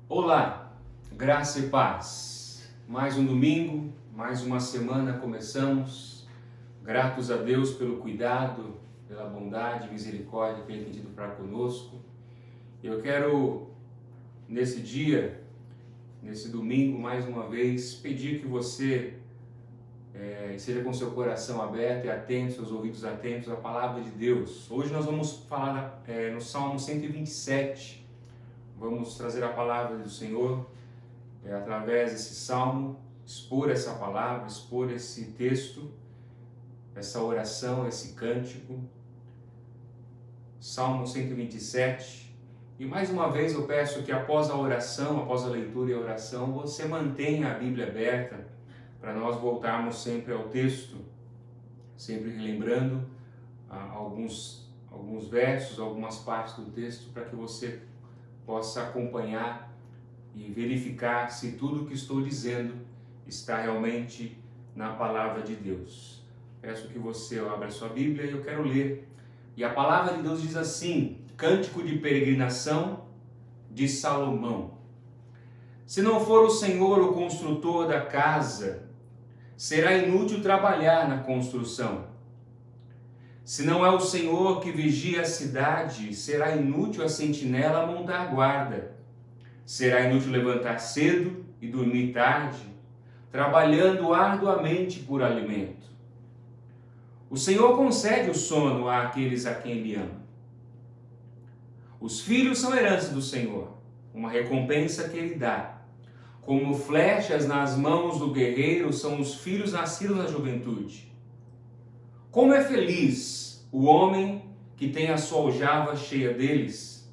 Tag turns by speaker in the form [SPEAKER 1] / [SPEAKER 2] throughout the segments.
[SPEAKER 1] Olá, graça e paz. Mais um domingo, mais uma semana começamos. Gratos a Deus pelo cuidado, pela bondade, misericórdia que Ele tem tido para conosco. Eu quero, nesse dia, nesse domingo, mais uma vez, pedir que você seja com seu coração aberto e atento, seus ouvidos atentos à palavra de Deus. Hoje nós vamos falar no Salmo 127. Vamos trazer a palavra do Senhor através desse salmo, expor essa palavra, expor esse texto, essa oração, esse cântico. Salmo 127. E mais uma vez eu peço que após a oração, após a leitura e a oração, você mantenha a Bíblia aberta para nós voltarmos sempre ao texto, sempre relembrando alguns versos, algumas partes do texto, para que você possa acompanhar e verificar se tudo o que estou dizendo está realmente na palavra de Deus. Peço que você abra sua Bíblia e eu quero ler. E a palavra de Deus diz assim: Cântico de peregrinação de Salomão. Se não for o Senhor o construtor da casa, será inútil trabalhar na construção. Se não é o Senhor que vigia a cidade, será inútil a sentinela montar guarda. Será inútil levantar cedo e dormir tarde, trabalhando arduamente por alimento. O Senhor concede o sono àqueles a quem Ele ama. Os filhos são herança do Senhor, uma recompensa que Ele dá. Como flechas nas mãos do guerreiro são os filhos nascidos na juventude. Como é feliz o homem que tem a sua aljava cheia deles.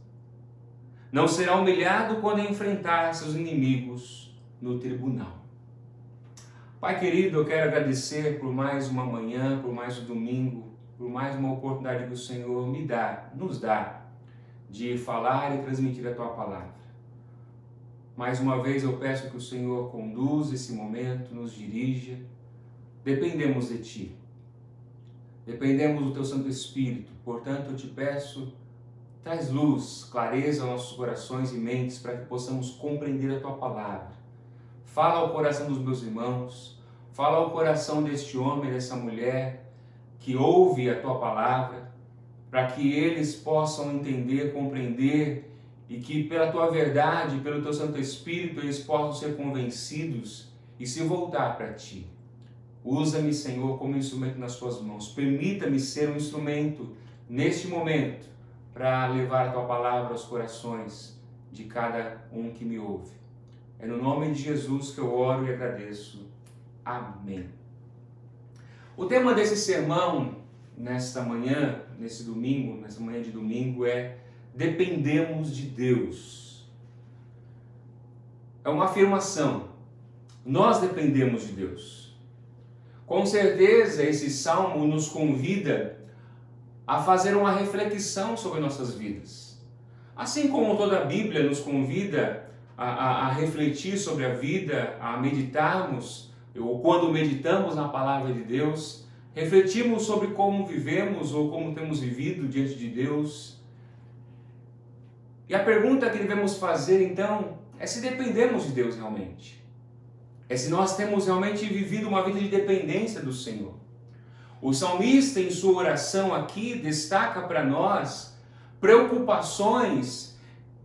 [SPEAKER 1] Não será humilhado quando enfrentar seus inimigos no tribunal. Pai querido, eu quero agradecer por mais uma manhã, por mais um domingo, por mais uma oportunidade que o Senhor nos dá de falar e transmitir a Tua palavra. Mais uma vez eu peço que o Senhor conduza esse momento, nos dirija. Dependemos de Ti. Dependemos do Teu Santo Espírito. Portanto, eu te peço, traz luz, clareza aos nossos corações e mentes para que possamos compreender a Tua palavra. Fala ao coração dos meus irmãos, fala ao coração deste homem, dessa mulher que ouve a Tua palavra, para que eles possam entender, compreender e que pela Tua verdade, pelo Teu Santo Espírito, eles possam ser convencidos e se voltar para Ti. Usa-me, Senhor, como instrumento nas Tuas mãos. Permita-me ser um instrumento neste momento para levar a Tua palavra aos corações de cada um que me ouve. É no nome de Jesus que eu oro e agradeço. Amém. O tema desse sermão, nesta manhã, nessa manhã de domingo, é Dependemos de Deus. É uma afirmação. Nós dependemos de Deus. Com certeza, esse salmo nos convida a fazer uma reflexão sobre nossas vidas. Assim como toda a Bíblia nos convida a refletir sobre a vida, a meditarmos, ou quando meditamos na palavra de Deus, refletimos sobre como vivemos ou como temos vivido diante de Deus. E a pergunta que devemos fazer, então, é se dependemos de Deus realmente. É se nós temos realmente vivido uma vida de dependência do Senhor. O salmista, em sua oração aqui, destaca para nós preocupações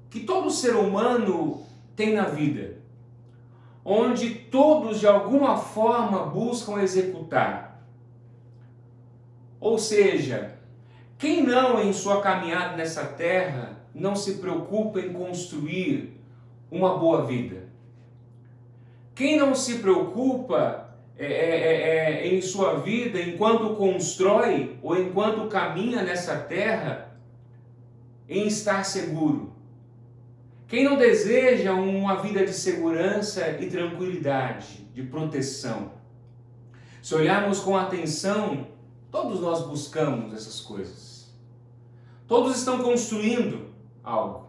[SPEAKER 1] que todo ser humano tem na vida, onde todos, de alguma forma, buscam executar. Ou seja, quem não, em sua caminhada nessa terra, não se preocupa em construir uma boa vida? Quem não se preocupa em sua vida, enquanto constrói ou enquanto caminha nessa terra, em estar seguro? Quem não deseja uma vida de segurança e tranquilidade, de proteção? Se olharmos com atenção, todos nós buscamos essas coisas. Todos estão construindo algo.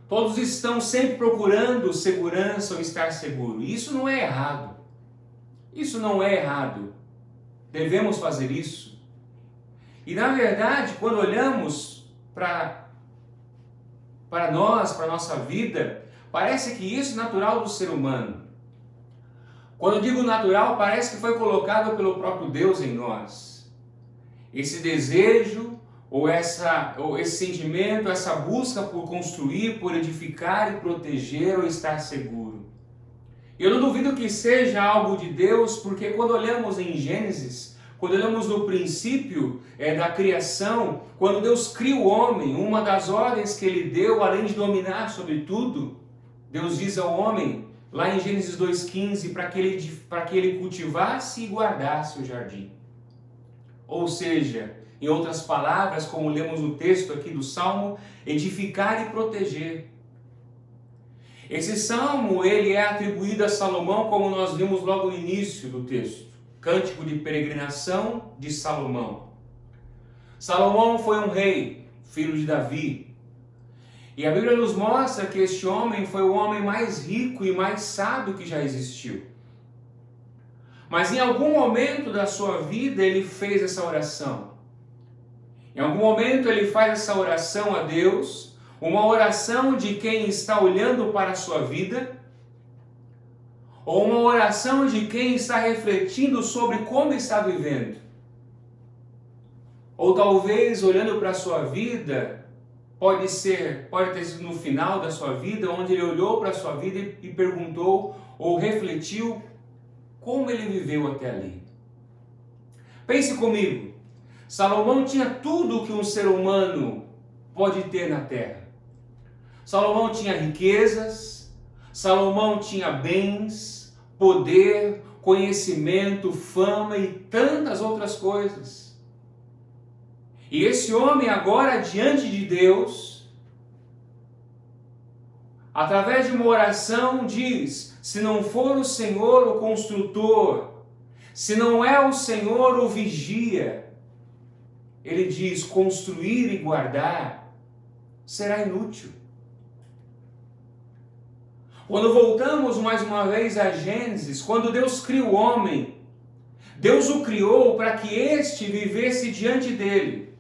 [SPEAKER 1] Todos estão sempre procurando segurança ou estar seguro. E isso não é errado. Isso não é errado. Devemos fazer isso. E na verdade, quando olhamos para nós, para a nossa vida, Parece que isso é natural do ser humano. Quando eu digo natural, parece que foi colocado pelo próprio Deus em nós. Esse desejo, ou esse sentimento, essa busca por construir, por edificar e proteger ou estar seguro. Eu não duvido que seja algo de Deus, porque quando olhamos em Gênesis, quando olhamos no princípio da criação, quando Deus cria o homem, uma das ordens que Ele deu, além de dominar sobre tudo, Deus diz ao homem, lá em Gênesis 2,15, para que ele cultivasse e guardasse o jardim. Ou seja, em outras palavras, como lemos no texto aqui do Salmo, edificar e proteger. Esse Salmo, ele é atribuído a Salomão, como nós vimos logo no início do texto. Cântico de peregrinação de Salomão. Salomão foi um rei, filho de Davi. E a Bíblia nos mostra que este homem foi o homem mais rico e mais sábio que já existiu. Mas em algum momento da sua vida ele fez essa oração. Em algum momento ele faz essa oração a Deus, uma oração de quem está olhando para a sua vida, ou uma oração de quem está refletindo sobre como está vivendo. Ou talvez olhando para a sua vida, pode ter sido no final da sua vida, onde ele olhou para a sua vida e perguntou ou refletiu como ele viveu até ali. Pense comigo, Salomão tinha tudo o que um ser humano pode ter na terra. Salomão tinha riquezas, Salomão tinha bens, poder, conhecimento, fama e tantas outras coisas. E esse homem agora diante de Deus, através de uma oração diz, se não for o Senhor o construtor, se não é o Senhor o vigia, ele diz, construir e guardar será inútil. Quando voltamos mais uma vez a Gênesis, quando Deus cria o homem, Deus o criou para que este vivesse diante dele.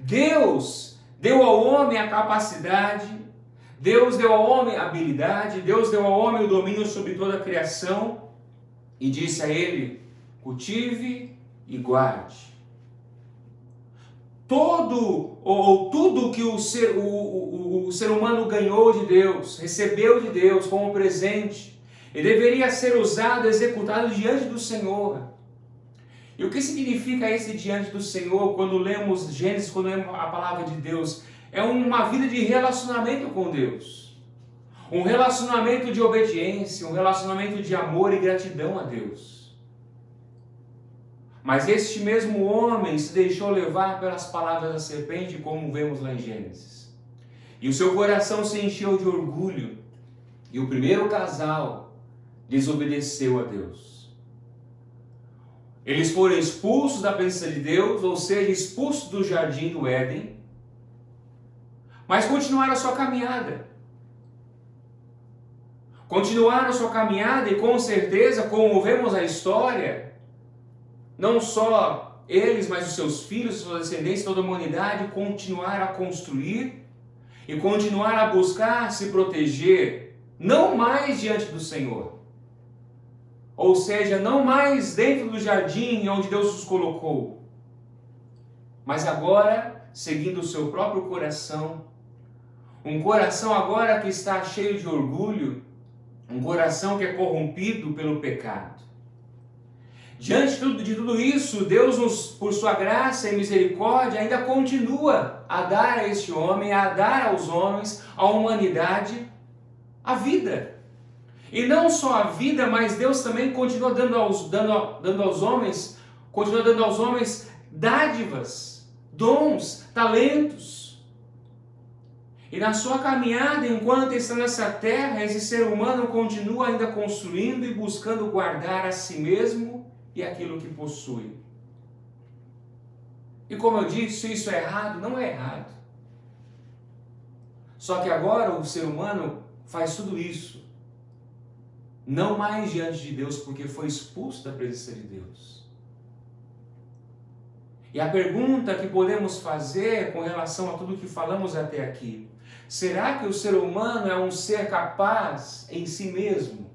[SPEAKER 1] Deus deu ao homem a capacidade, Deus deu ao homem a habilidade, Deus deu ao homem o domínio sobre toda a criação e disse a ele, cultive e guarde. Tudo que o ser humano ganhou de Deus, recebeu de Deus como presente, e deveria ser usado, executado diante do Senhor. E o que significa esse diante do Senhor quando lemos Gênesis, quando lemos a palavra de Deus? É uma vida de relacionamento com Deus. Um relacionamento de obediência, um relacionamento de amor e gratidão a Deus. Mas este mesmo homem se deixou levar pelas palavras da serpente, como vemos lá em Gênesis. E o seu coração se encheu de orgulho. E o primeiro casal desobedeceu a Deus. Eles foram expulsos da presença de Deus, ou seja, expulsos do jardim do Éden, mas continuaram a sua caminhada. Continuaram a sua caminhada e com certeza, como vemos a história, não só eles, mas os seus filhos, suas descendentes, toda a humanidade continuaram a construir e continuaram a buscar se proteger, não mais diante do Senhor. Ou seja, não mais dentro do jardim onde Deus os colocou, mas agora seguindo o seu próprio coração, um coração agora que está cheio de orgulho, um coração que é corrompido pelo pecado. Diante de tudo isso, Deus, por sua graça e misericórdia, ainda continua a dar a este homem, a dar aos homens, à humanidade, a vida. E não só a vida, mas Deus também continua dando aos homens dádivas, dons, talentos. E na sua caminhada, enquanto está nessa terra, esse ser humano continua ainda construindo e buscando guardar a si mesmo e aquilo que possui. E como eu disse, isso é errado? Não é errado. Só que agora o ser humano faz tudo isso, não mais diante de Deus, porque foi expulso da presença de Deus. E a pergunta que podemos fazer com relação a tudo que falamos até aqui, Será que o ser humano é um ser capaz em si mesmo?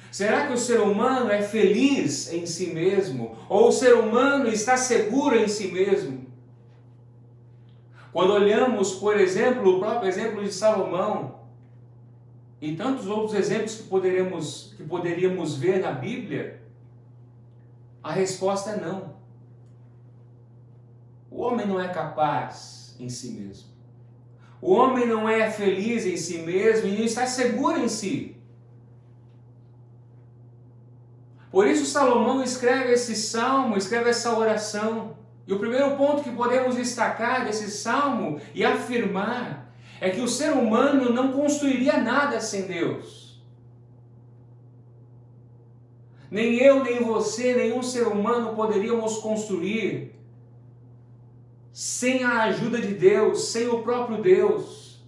[SPEAKER 1] Será que o ser humano é feliz em si mesmo? Ou o ser humano está seguro em si mesmo? Quando olhamos, por exemplo, o próprio exemplo de Salomão e tantos outros exemplos que poderíamos ver na Bíblia, a resposta é não. O homem não é capaz em si mesmo. O homem não é feliz em si mesmo e não está seguro em si. Por isso Salomão escreve esse salmo, escreve essa oração. E o primeiro ponto que podemos destacar desse salmo e afirmar é que o ser humano não construiria nada sem Deus. Nem eu, nem você, nenhum ser humano poderíamos construir sem a ajuda de Deus, sem o próprio Deus.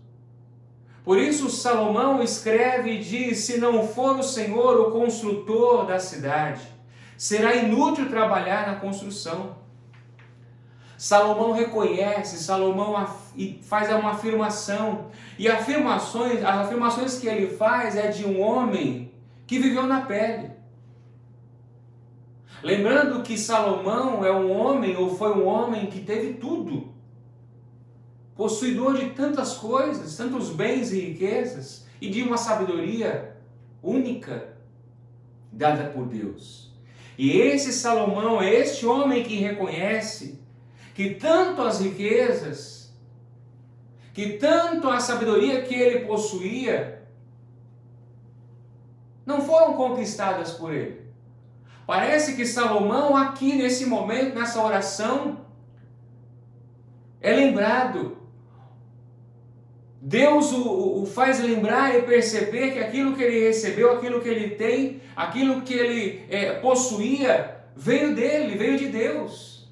[SPEAKER 1] Por isso Salomão escreve e diz: se não for o Senhor o construtor da cidade, será inútil trabalhar na construção. Salomão reconhece, Salomão faz uma afirmação, e as afirmações que ele faz é de um homem que viveu na pele. Lembrando que Salomão é um homem, ou foi um homem que teve tudo, possuidor de tantas coisas, tantos bens e riquezas, e de uma sabedoria única dada por Deus. E esse Salomão é este homem que reconhece que tanto as riquezas, que tanto a sabedoria que ele possuía, não foram conquistadas por ele. Parece que Salomão aqui nesse momento, nessa oração, é lembrado. Deus o faz lembrar e perceber que aquilo que ele recebeu, aquilo que ele tem, aquilo que ele possuía, veio dele, veio de Deus.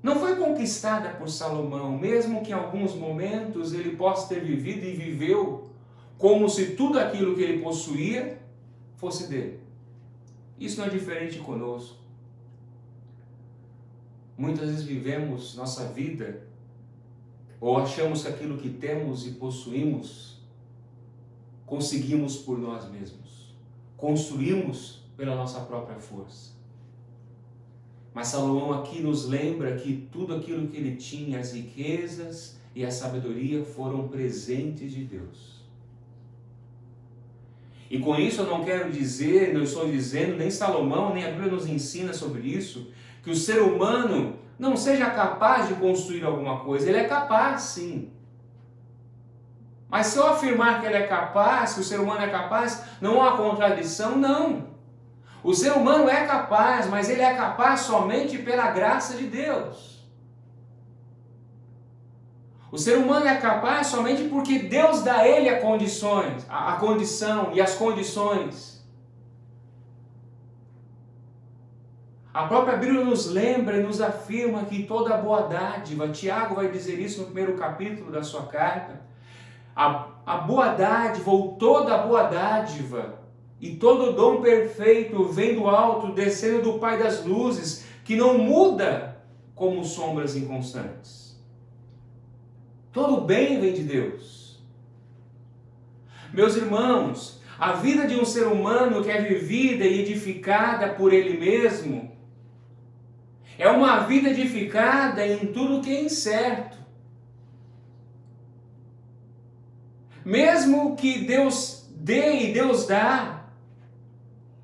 [SPEAKER 1] Não foi conquistada por Salomão, mesmo que em alguns momentos ele possa ter vivido e viveu como se tudo aquilo que ele possuía fosse dele. Isso não é diferente conosco. Muitas vezes vivemos nossa vida ou achamos que aquilo que temos e possuímos conseguimos por nós mesmos, construímos pela nossa própria força. Mas Salomão aqui nos lembra que tudo aquilo que ele tinha, as riquezas e a sabedoria, foram presentes de Deus. E com isso eu não quero dizer, não estou dizendo, nem Salomão, nem a Bíblia nos ensina sobre isso, que o ser humano não seja capaz de construir alguma coisa. Ele é capaz, sim. Mas se eu afirmar que ele é capaz, que o ser humano é capaz, não há contradição, não. O ser humano é capaz, mas ele é capaz somente pela graça de Deus. O ser humano é capaz somente porque Deus dá a ele a condição e as condições. A própria Bíblia nos lembra e nos afirma que toda boa dádiva, Tiago vai dizer isso no primeiro capítulo da sua carta, a boa dádiva ou toda boa dádiva e todo dom perfeito vem do alto, descendo do Pai das luzes, que não muda como sombras inconstantes. Todo bem vem de Deus. Meus irmãos, a vida de um ser humano que é vivida e edificada por ele mesmo é uma vida edificada em tudo que é incerto. Mesmo que Deus dê e Deus dá,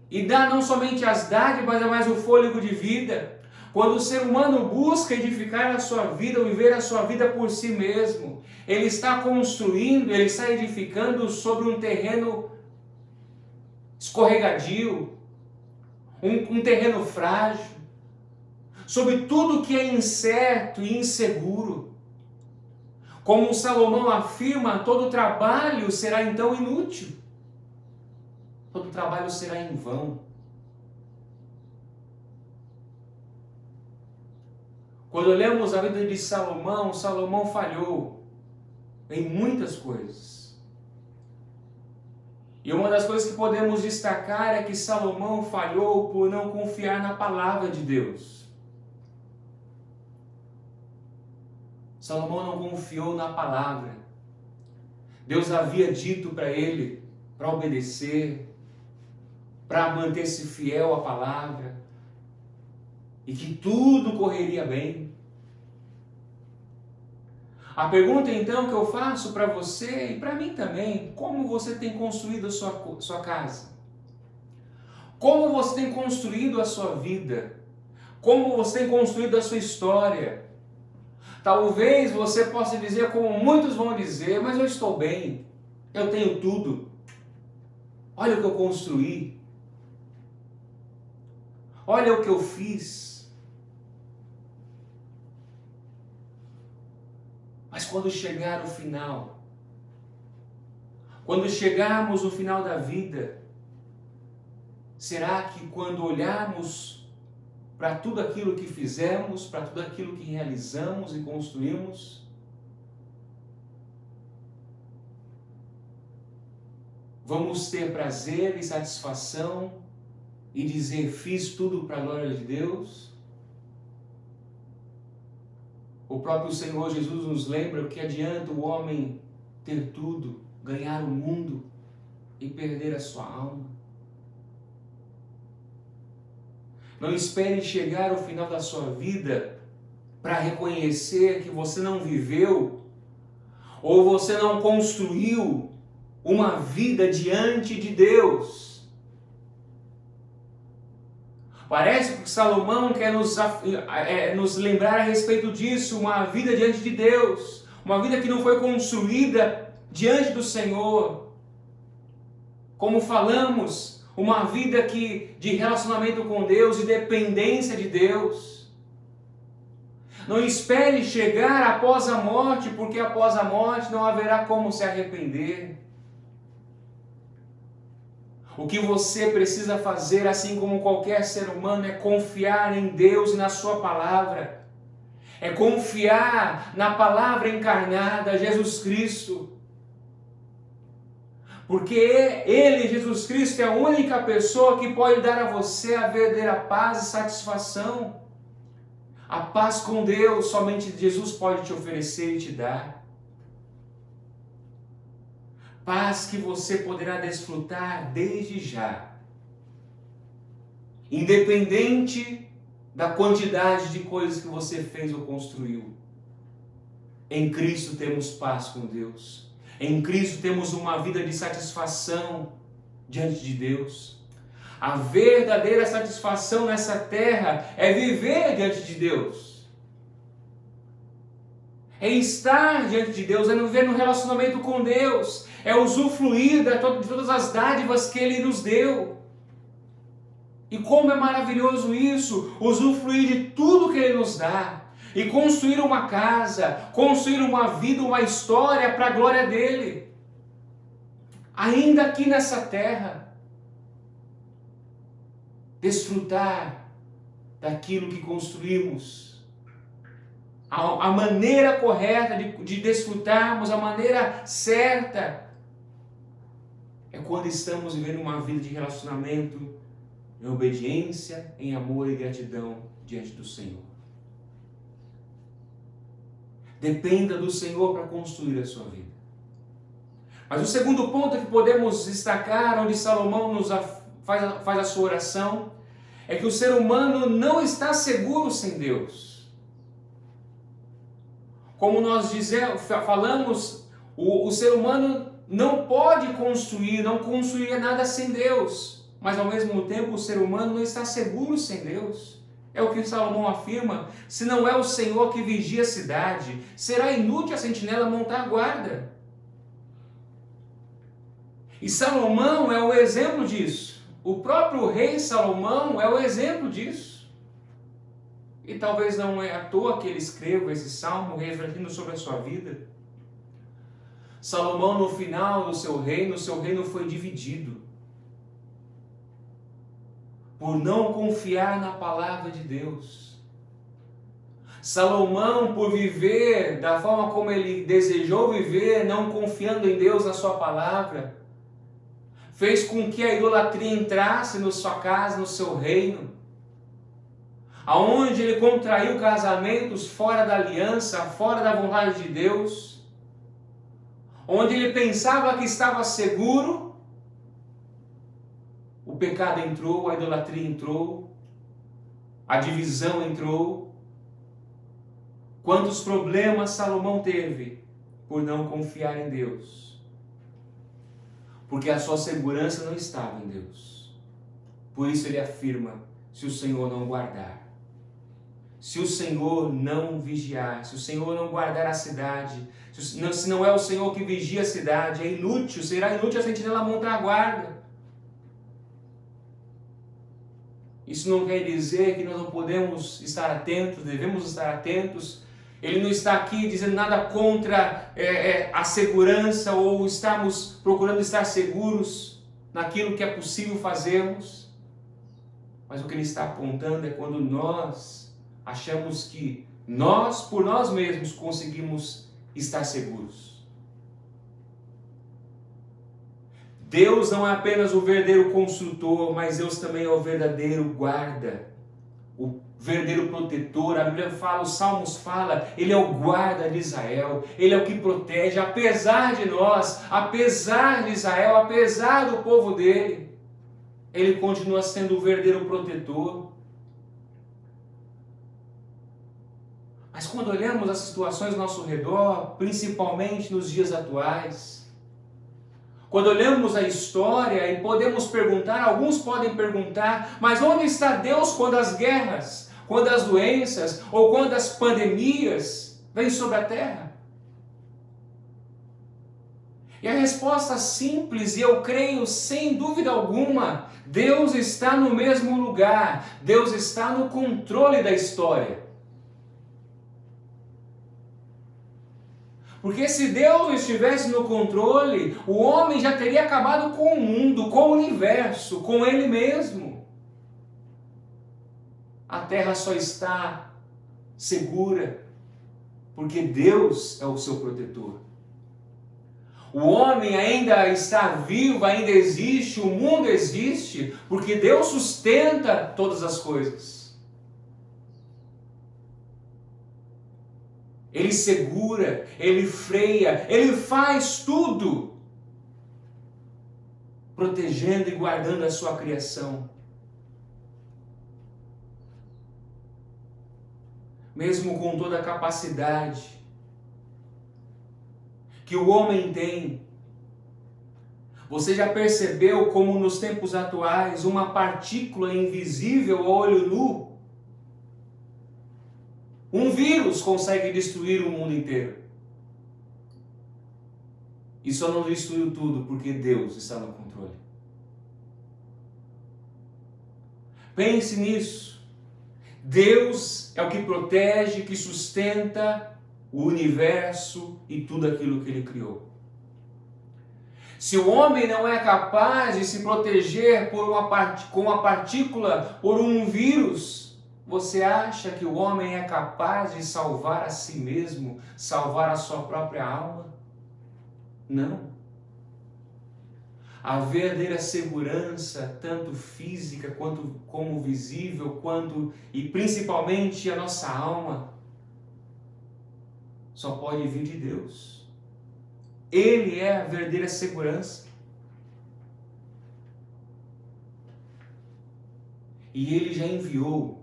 [SPEAKER 1] e dá não somente as dádivas, mas o fôlego de vida. Quando o ser humano busca edificar a sua vida, ou viver a sua vida por si mesmo, ele está construindo, ele está edificando sobre um terreno escorregadio, um terreno frágil, sobre tudo que é incerto e inseguro. Como Salomão afirma, todo trabalho será então inútil. Todo trabalho será em vão. Quando olhamos a vida de Salomão, Salomão falhou em muitas coisas. E uma das coisas que podemos destacar é que Salomão falhou por não confiar na palavra de Deus. Salomão não confiou na palavra. Deus havia dito para ele para obedecer, para manter-se fiel à palavra e que tudo correria bem. A pergunta então que eu faço para você e para mim também: como você tem construído a sua casa? Como você tem construído a sua vida? Como você tem construído a sua história? Talvez você possa dizer, como muitos vão dizer: mas eu estou bem, eu tenho tudo. Olha o que eu construí. Olha o que eu fiz. Mas quando chegar o final, quando chegarmos no final da vida, será que quando olharmos para tudo aquilo que fizemos, para tudo aquilo que realizamos e construímos, vamos ter prazer e satisfação e dizer: fiz tudo para a glória de Deus? O próprio Senhor Jesus nos lembra: o que adianta o homem ter tudo, ganhar o mundo e perder a sua alma? Não espere chegar ao final da sua vida para reconhecer que você não viveu ou você não construiu uma vida diante de Deus. Parece que Salomão quer nos lembrar a respeito disso, uma vida diante de Deus, uma vida que não foi construída diante do Senhor. Como falamos, uma vida de relacionamento com Deus e dependência de Deus. Não espere chegar após a morte, porque após a morte não haverá como se arrepender. O que você precisa fazer, assim como qualquer ser humano, é confiar em Deus e na sua palavra. É confiar na palavra encarnada, Jesus Cristo. Porque Ele, Jesus Cristo, é a única pessoa que pode dar a você a verdadeira paz e satisfação. A paz com Deus, somente Jesus pode te oferecer e te dar. Paz que você poderá desfrutar desde já, independente da quantidade de coisas que você fez ou construiu. Em Cristo temos paz com Deus. Em Cristo temos uma vida de satisfação diante de Deus. A verdadeira satisfação nessa terra é viver diante de Deus. É estar diante de Deus, é viver no relacionamento com Deus, é usufruir de todas as dádivas que Ele nos deu. E como é maravilhoso isso, usufruir de tudo que Ele nos dá, e construir uma casa, construir uma vida, uma história para a glória dEle, ainda aqui nessa terra, desfrutar daquilo que construímos. A maneira correta de desfrutarmos, a maneira certa, é quando estamos vivendo uma vida de relacionamento, em obediência, em amor e gratidão diante do Senhor. Dependa do Senhor para construir a sua vida. Mas o segundo ponto que podemos destacar, onde Salomão faz a sua oração, é que o ser humano não está seguro sem Deus. Como nós falamos, o ser humano não pode construir, não construir nada sem Deus. Mas ao mesmo tempo o ser humano não está seguro sem Deus. É o que Salomão afirma: se não é o Senhor que vigia a cidade, será inútil a sentinela montar guarda. E Salomão é o exemplo disso. O próprio rei Salomão é o exemplo disso. E talvez não é à toa que ele escreva esse salmo refletindo sobre a sua vida. Salomão, no final do seu reino foi dividido por não confiar na palavra de Deus. Salomão, por viver da forma como ele desejou viver, não confiando em Deus, na sua palavra, fez com que a idolatria entrasse na sua casa, no seu reino. aonde ele contraiu casamentos fora da aliança, fora da vontade de Deus, onde ele pensava que estava seguro, o pecado entrou, a idolatria entrou, a divisão entrou. Quantos problemas Salomão teve por não confiar em Deus? Porque a sua segurança não estava em Deus. Por isso ele afirma: se o Senhor não guardar, se o Senhor não vigiar, se o Senhor não guardar a cidade, se não é o Senhor que vigia a cidade, é inútil, será inútil a sentinela montar a guarda. Isso não quer dizer que nós não podemos estar atentos, devemos estar atentos. Ele não está aqui dizendo nada contra a segurança ou estarmos procurando estar seguros naquilo que é possível fazermos. Mas o que ele está apontando é quando nós achamos que nós, por nós mesmos, conseguimos estar seguros. Deus não é apenas o verdadeiro construtor, mas Deus também é o verdadeiro guarda, o verdadeiro protetor. A Bíblia fala, os Salmos falam, Ele é o guarda de Israel, Ele é o que protege, apesar de nós, apesar de Israel, apesar do povo dele, Ele continua sendo o verdadeiro protetor. Mas quando olhamos as situações ao nosso redor, principalmente nos dias atuais, quando olhamos a história e podemos perguntar, alguns podem perguntar, mas onde está Deus quando as guerras, quando as doenças ou quando as pandemias vêm sobre a terra? E a resposta simples, e eu creio sem dúvida alguma, Deus está no mesmo lugar, Deus está no controle da história. Porque se Deus estivesse no controle, o homem já teria acabado com o mundo, com o universo, com ele mesmo. A terra só está segura porque Deus é o seu protetor. O homem ainda está vivo, ainda existe, o mundo existe, porque Deus sustenta todas as coisas. Ele segura, Ele freia, Ele faz tudo, protegendo e guardando a sua criação. Mesmo com toda a capacidade que o homem tem, você já percebeu como nos tempos atuais uma partícula invisível ao olho nu, um vírus consegue destruir o mundo inteiro? E só não destruiu tudo porque Deus está no controle. Pense nisso. Deus é o que protege, que sustenta o universo e tudo aquilo que Ele criou. Se o homem não é capaz de se proteger com uma partícula, por um vírus, você acha que o homem é capaz de salvar a si mesmo, salvar a sua própria alma? Não. A verdadeira segurança, tanto física quanto como visível, e principalmente a nossa alma, só pode vir de Deus. Ele é a verdadeira segurança. E Ele já enviou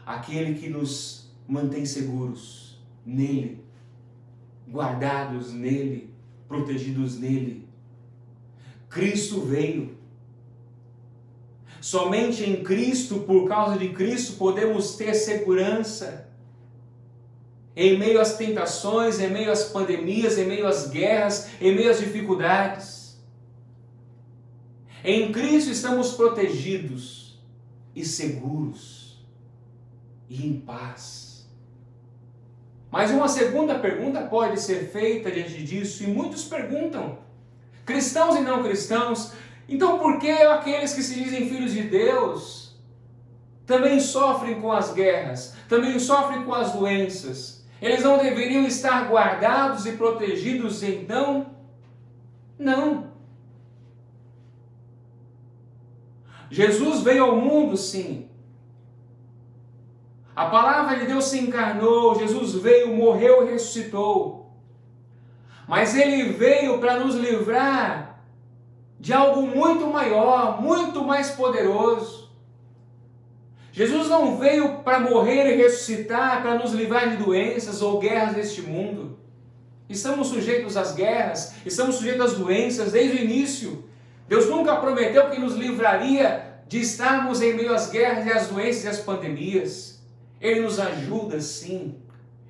[SPEAKER 1] aquele que nos mantém seguros nele, guardados nele, protegidos nele. Cristo veio. Somente em Cristo, por causa de Cristo, podemos ter segurança. Em meio às tentações, em meio às pandemias, em meio às guerras, em meio às dificuldades. Em Cristo estamos protegidos e seguros e em paz. Mas uma segunda pergunta pode ser feita diante disso, e muitos perguntam, cristãos e não cristãos, então por que aqueles que se dizem filhos de Deus também sofrem com as guerras, também sofrem com as doenças? Eles não deveriam estar guardados e protegidos então? Não. Jesus veio ao mundo, sim, A palavra de Deus se encarnou, Jesus veio, morreu e ressuscitou. Mas Ele veio para nos livrar de algo muito maior, muito mais poderoso. Jesus não veio para morrer e ressuscitar, para nos livrar de doenças ou guerras deste mundo. Estamos sujeitos às guerras, estamos sujeitos às doenças desde o início. Deus nunca prometeu que nos livraria de estarmos em meio às guerras e às doenças e às pandemias. Ele nos ajuda, sim.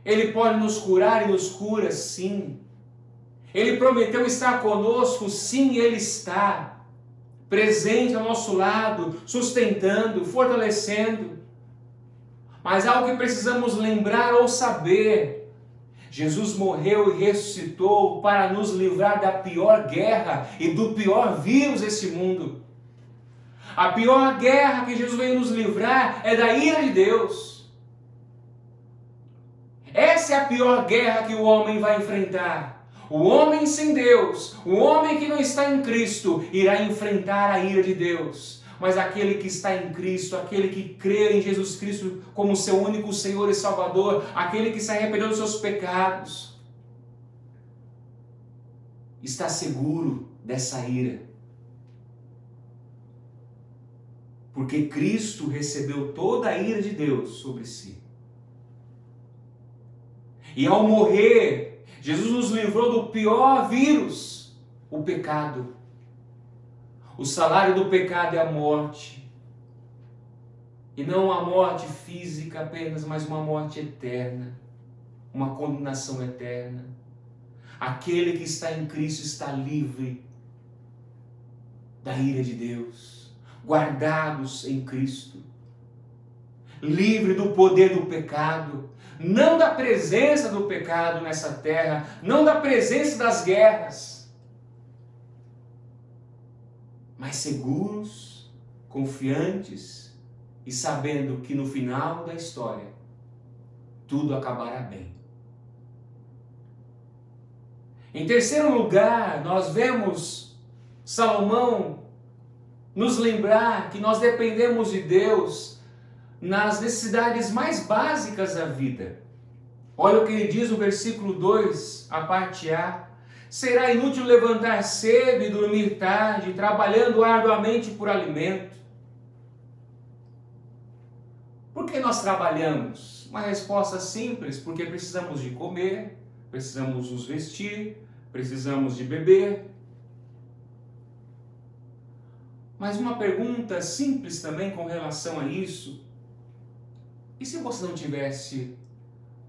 [SPEAKER 1] Ele pode nos curar e nos cura, sim. Ele prometeu estar conosco, sim, Ele está. Presente ao nosso lado, sustentando, fortalecendo. Mas algo que precisamos lembrar ou saber: Jesus morreu e ressuscitou para nos livrar da pior guerra e do pior vírus desse mundo. A pior guerra que Jesus veio nos livrar é da ira de Deus. Essa é a pior guerra que o homem vai enfrentar. O homem sem Deus, o homem que não está em Cristo, irá enfrentar a ira de Deus. Mas aquele que está em Cristo, aquele que crê em Jesus Cristo como seu único Senhor e Salvador, aquele que se arrependeu dos seus pecados, está seguro dessa ira. Porque Cristo recebeu toda a ira de Deus sobre si. E ao morrer, Jesus nos livrou do pior vírus, o pecado. O salário do pecado é a morte. E não a morte física apenas, mas uma morte eterna. Uma condenação eterna. Aquele que está em Cristo está livre da ira de Deus. Guardados em Cristo. Livre do poder do pecado. Não da presença do pecado nessa terra, não da presença das guerras, mas seguros, confiantes e sabendo que no final da história tudo acabará bem. Em terceiro lugar, nós vemos Salomão nos lembrar que nós dependemos de Deus nas necessidades mais básicas da vida. Olha o que ele diz no versículo 2, a parte A. Será inútil levantar cedo e dormir tarde, trabalhando arduamente por alimento. Por que nós trabalhamos? Uma resposta simples: porque precisamos de comer, precisamos nos vestir, precisamos de beber. Mas uma pergunta simples também com relação a isso: e se você não tivesse,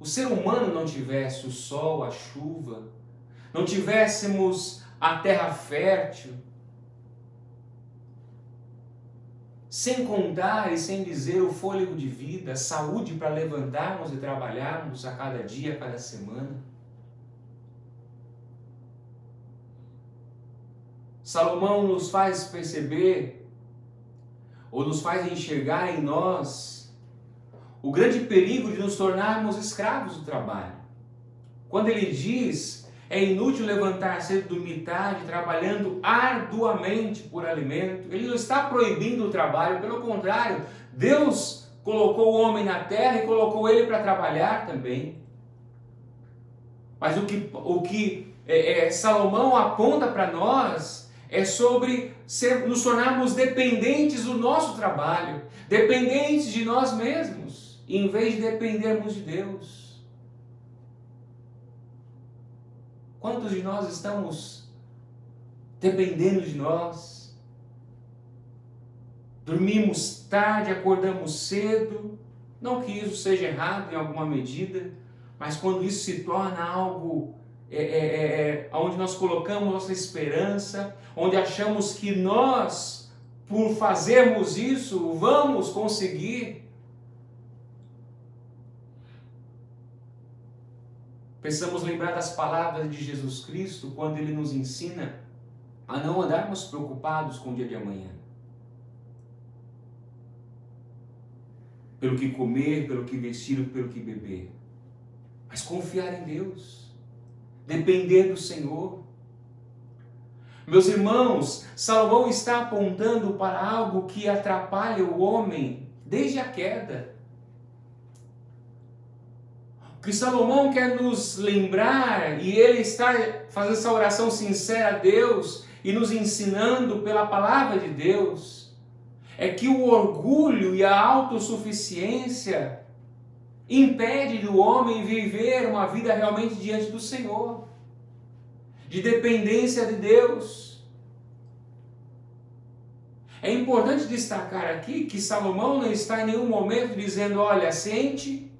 [SPEAKER 1] o ser humano não tivesse o sol, a chuva, não tivéssemos a terra fértil, sem contar e sem dizer o fôlego de vida, saúde para levantarmos e trabalharmos a cada dia, a cada semana? Salomão nos faz perceber, ou nos faz enxergar em nós, o grande perigo de nos tornarmos escravos do trabalho. Quando ele diz, é inútil levantar cedo e dormir tarde, trabalhando arduamente por alimento, ele não está proibindo o trabalho, pelo contrário, Deus colocou o homem na terra e colocou ele para trabalhar também. Mas o que Salomão aponta para nós é sobre nos tornarmos dependentes do nosso trabalho, dependentes de nós mesmos, em vez de dependermos de Deus. Quantos de nós estamos dependendo de nós? Dormimos tarde, acordamos cedo. Não que isso seja errado em alguma medida, mas quando isso se torna algo onde nós colocamos nossa esperança, onde achamos que nós, por fazermos isso, vamos conseguir. Precisamos lembrar das palavras de Jesus Cristo quando Ele nos ensina a não andarmos preocupados com o dia de amanhã. Pelo que comer, pelo que vestir, pelo que beber. Mas confiar em Deus. Depender do Senhor. Meus irmãos, Salomão está apontando para algo que atrapalha o homem desde a queda. O que Salomão quer nos lembrar, e ele está fazendo essa oração sincera a Deus e nos ensinando pela palavra de Deus, é que o orgulho e a autossuficiência impede do homem viver uma vida realmente diante do Senhor, de dependência de Deus. É importante destacar aqui que Salomão não está em nenhum momento dizendo, olha, sente,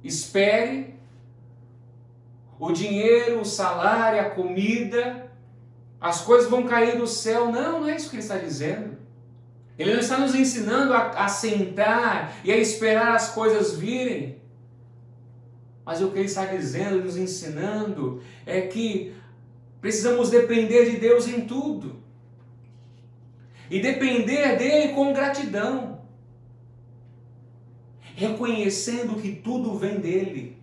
[SPEAKER 1] espere, o dinheiro, o salário, a comida, as coisas vão cair do céu. Não, não é isso que ele está dizendo. Ele não está nos ensinando a sentar e a esperar as coisas virem. Mas o que ele está dizendo, nos ensinando, é que precisamos depender de Deus em tudo. E depender dele com gratidão. Reconhecendo que tudo vem dele.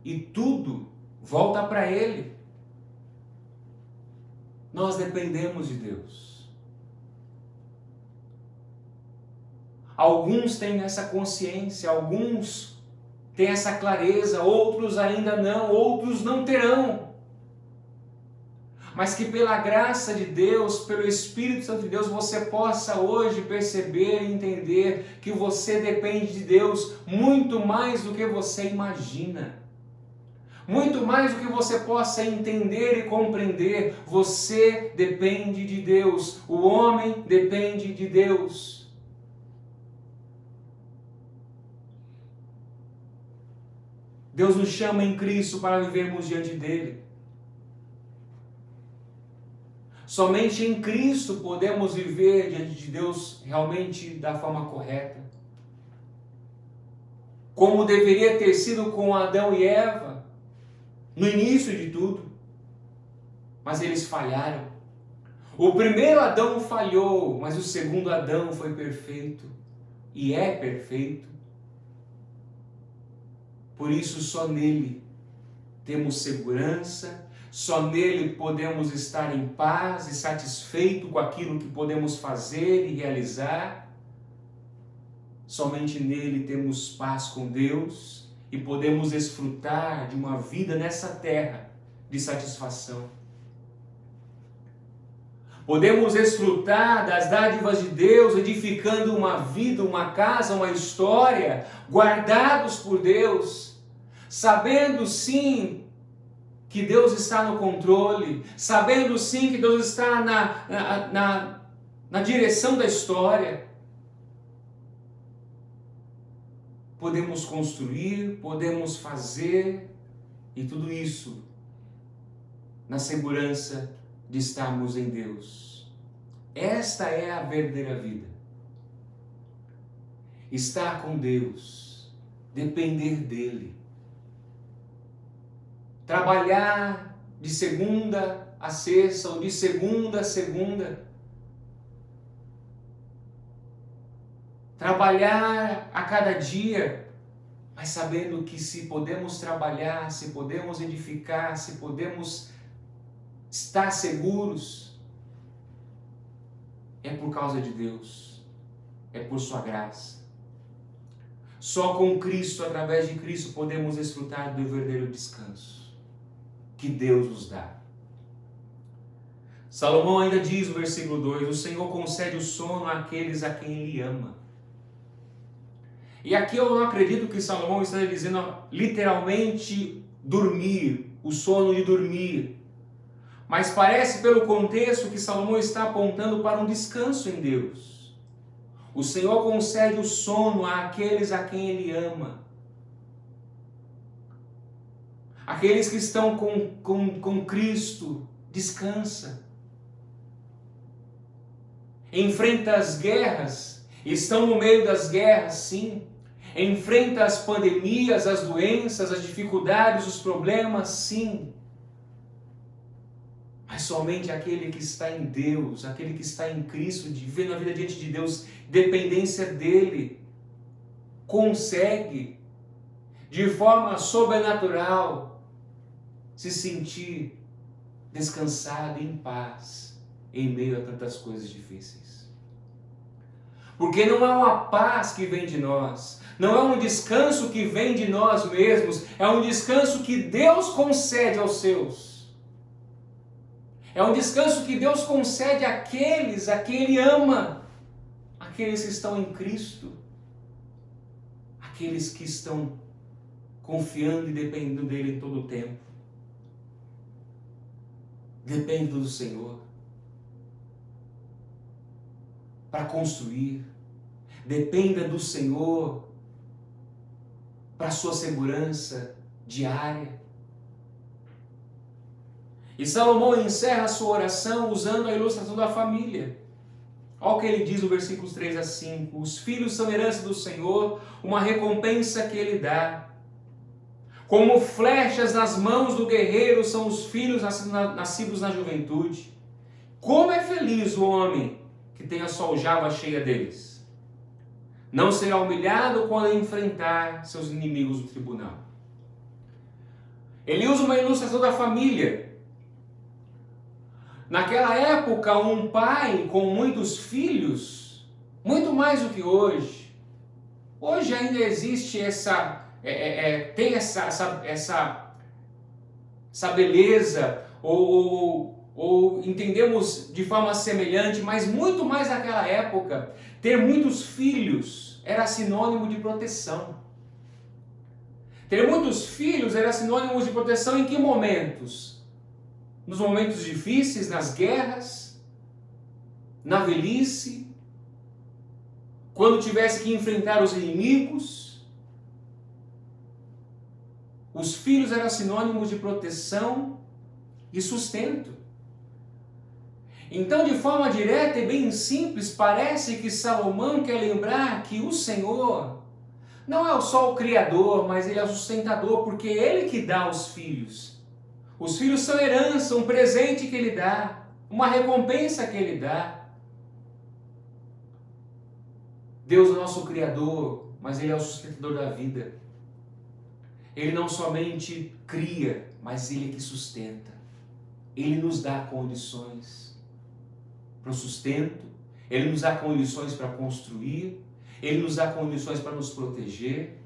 [SPEAKER 1] E tudo volta para ele. Nós dependemos de Deus. Alguns têm essa consciência, alguns têm essa clareza, outros ainda não, outros não terão. Mas que pela graça de Deus, pelo Espírito Santo de Deus, você possa hoje perceber e entender que você depende de Deus muito mais do que você imagina. Muito mais do que você possa entender e compreender. Você depende de Deus. O homem depende de Deus. Deus nos chama em Cristo para vivermos diante dele. Somente em Cristo podemos viver diante de Deus realmente da forma correta. Como deveria ter sido com Adão e Eva, no início de tudo. Mas eles falharam. O primeiro Adão falhou, mas o segundo Adão foi perfeito. E é perfeito. Por isso só nele temos segurança, só nele podemos estar em paz e satisfeito com aquilo que podemos fazer e realizar. Somente nele temos paz com Deus e podemos desfrutar de uma vida nessa terra de satisfação. Podemos desfrutar das dádivas de Deus, edificando uma vida, uma casa, uma história, guardados por Deus, sabendo sim que Deus está no controle, sabendo sim que Deus está na direção da história. Podemos construir, podemos fazer, e tudo isso na segurança de estarmos em Deus. Esta é a verdadeira vida. Estar com Deus, depender dele. Trabalhar de segunda a sexta ou de segunda a segunda. Trabalhar a cada dia, mas sabendo que se podemos trabalhar, se podemos edificar, se podemos estar seguros, é por causa de Deus, é por sua graça. Só com Cristo, através de Cristo, podemos desfrutar do verdadeiro descanso que Deus nos dá. Salomão ainda diz no versículo 2, o Senhor concede o sono àqueles a quem Ele ama. E aqui eu não acredito que Salomão esteja dizendo literalmente dormir, o sono de dormir. Mas parece pelo contexto que Salomão está apontando para um descanso em Deus. O Senhor concede o sono àqueles a quem Ele ama. Aqueles que estão com Cristo, descansa. Enfrenta as guerras, estão no meio das guerras, sim. Enfrenta as pandemias, as doenças, as dificuldades, os problemas, sim. Mas somente aquele que está em Deus, aquele que está em Cristo, vivendo a vida diante de Deus, dependência dele, consegue, de forma sobrenatural, se sentir descansado e em paz, em meio a tantas coisas difíceis. Porque não é uma paz que vem de nós, não é um descanso que vem de nós mesmos, é um descanso que Deus concede aos seus. É um descanso que Deus concede àqueles a quem Ele ama, aqueles que estão em Cristo, aqueles que estão confiando e dependendo dEle em todo o tempo. Depende do Senhor para construir. Dependa do Senhor para a sua segurança diária. E Salomão encerra a sua oração usando a ilustração da família. Olha o que ele diz no versículos 3 a 5. Os filhos são herança do Senhor, uma recompensa que Ele dá. Como flechas nas mãos do guerreiro são os filhos nascidos na juventude. Como é feliz o homem que tem a sua aljava cheia deles. Não será humilhado quando enfrentar seus inimigos no tribunal. Ele usa uma ilustração da família. Naquela época, um pai com muitos filhos, muito mais do que hoje. Hoje ainda existe tem essa beleza, ou entendemos de forma semelhante, mas muito mais naquela época, ter muitos filhos era sinônimo de proteção. Ter muitos filhos era sinônimo de proteção em que momentos? Nos momentos difíceis, nas guerras, na velhice, quando tivesse que enfrentar os inimigos. Os filhos eram sinônimos de proteção e sustento. Então, de forma direta e bem simples, parece que Salomão quer lembrar que o Senhor não é só o Criador, mas Ele é o sustentador, porque é Ele que dá os filhos. Os filhos são herança, um presente que Ele dá, uma recompensa que Ele dá. Deus é o nosso Criador, mas Ele é o sustentador da vida. Ele não somente cria, mas Ele é que sustenta. Ele nos dá condições para o sustento, Ele nos dá condições para construir, Ele nos dá condições para nos proteger,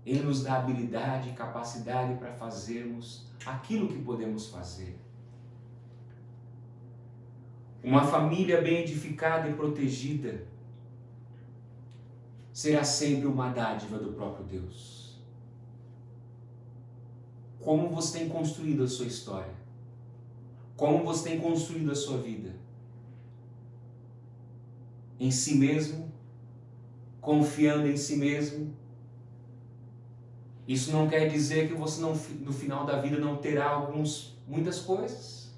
[SPEAKER 1] Ele nos dá habilidade e capacidade para fazermos aquilo que podemos fazer. Uma família bem edificada e protegida será sempre uma dádiva do próprio Deus. Como você tem construído a sua história? Como você tem construído a sua vida? Em si mesmo? Confiando em si mesmo? Isso não quer dizer que você no final da vida não terá muitas coisas.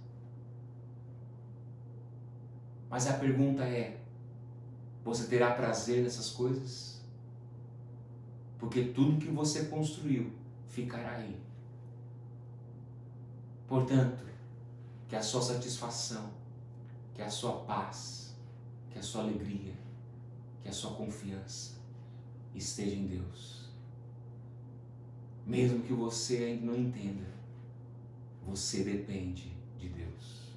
[SPEAKER 1] Mas a pergunta é, você terá prazer nessas coisas? Porque tudo que você construiu ficará aí. Portanto, que a sua satisfação, que a sua paz, que a sua alegria, que a sua confiança esteja em Deus. Mesmo que você ainda não entenda, você depende de Deus.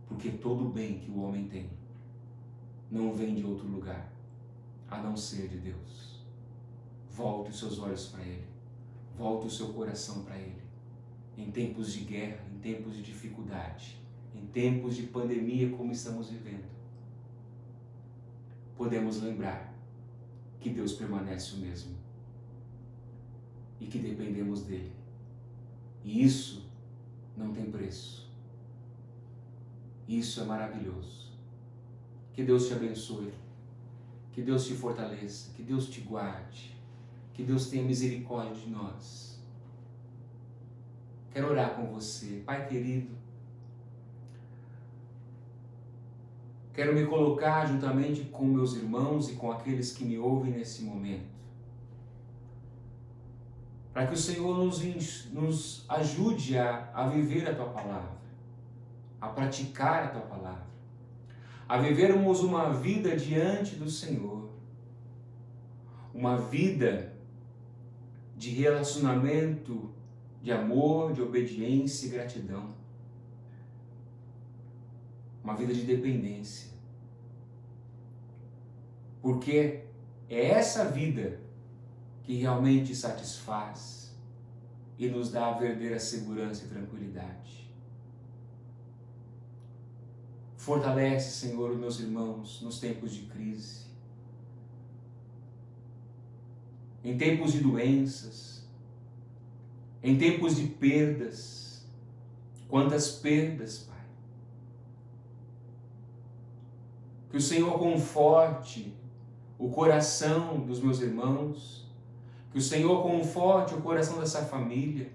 [SPEAKER 1] Porque todo bem que o homem tem não vem de outro lugar, a não ser de Deus. Volte os seus olhos para Ele, volte o seu coração para Ele. Em tempos de guerra, em tempos de dificuldade, em tempos de pandemia como estamos vivendo, podemos lembrar que Deus permanece o mesmo. E que dependemos dEle. E isso não tem preço. Isso é maravilhoso. Que Deus te abençoe. Que Deus te fortaleça. Que Deus te guarde. Que Deus tenha misericórdia de nós. Quero orar com você. Pai querido, quero me colocar juntamente com meus irmãos e com aqueles que me ouvem nesse momento, para que o Senhor nos ajude a viver a Tua Palavra, a praticar a Tua Palavra, a vivermos uma vida diante do Senhor, uma vida de relacionamento, de amor, de obediência e gratidão, uma vida de dependência. porque é essa vida que realmente satisfaz e nos dá a verdadeira segurança e tranquilidade. Fortalece, Senhor, os meus irmãos nos tempos de crise, em tempos de doenças, em tempos de perdas. Quantas perdas, Pai. Que o Senhor conforte o coração dos meus irmãos, que o Senhor conforte o coração dessa família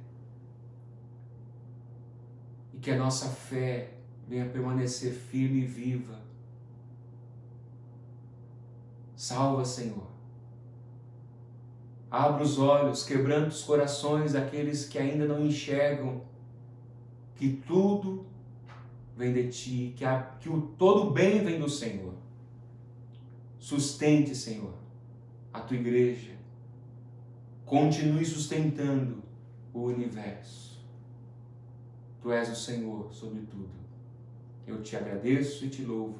[SPEAKER 1] e que a nossa fé venha permanecer firme e viva. Salva, Senhor. Abra os olhos, quebranta os corações daqueles que ainda não enxergam que tudo vem de Ti, que todo bem vem do Senhor. Sustente, Senhor, a Tua igreja. Continue sustentando o universo. Tu és o Senhor sobre tudo. Eu te agradeço e te louvo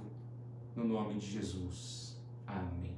[SPEAKER 1] no nome de Jesus. Amém.